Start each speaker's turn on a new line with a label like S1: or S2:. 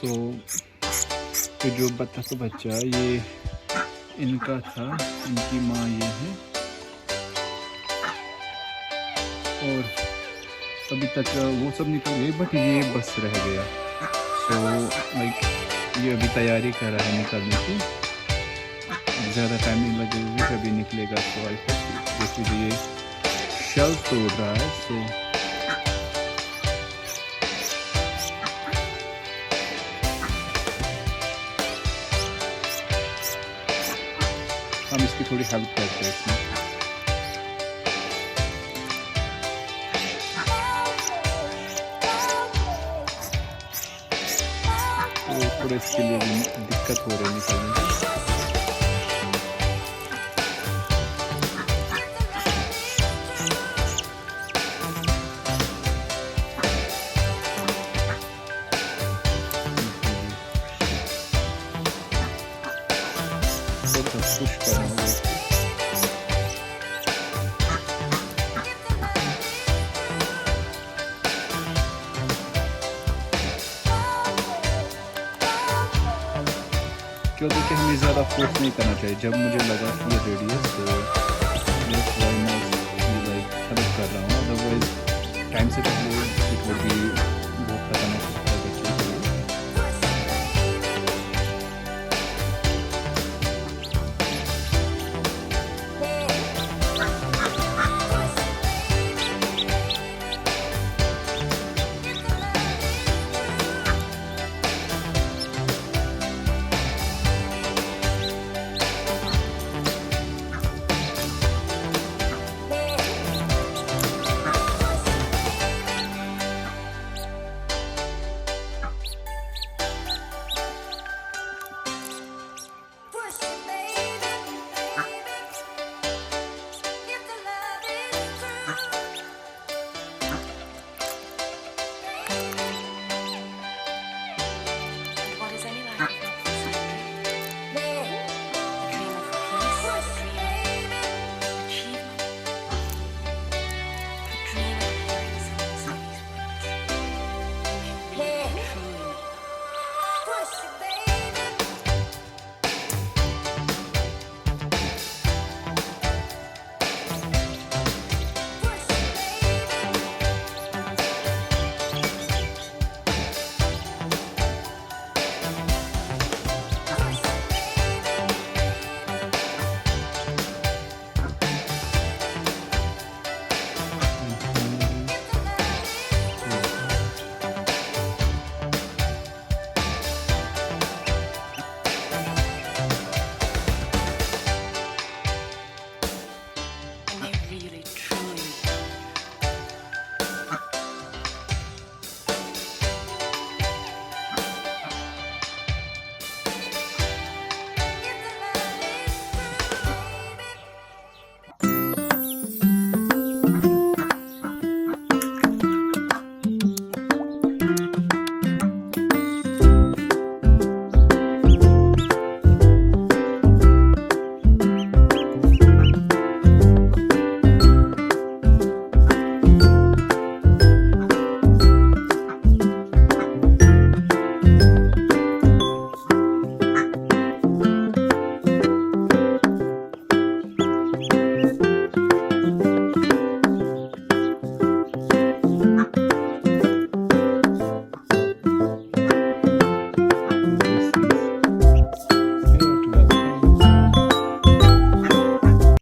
S1: सो ये जो बत्तख बच्चा ये इनका था, इनकी माँ ये है। और अभी तक वो सब निकल गए बट ये बस रह गया। सो लाइक ये अभी तैयारी कर रहा है निकलने की, ज़्यादा टाइम नहीं लगेगा, कभी निकलेगा। तो आई होप देखिए ये शेल तोड़ रहा है। सो हम इसकी थोड़ी हेल्प करते हैं इसमें। तो थोड़ा इसके लिए भी दिक्कत हो रही है निकलने में। पुश कर रहा हूँ। क्यों, देखिए हमें ज़्यादा फोर्स नहीं करना चाहिए। जब मुझे लगा कि ये रेडी है तो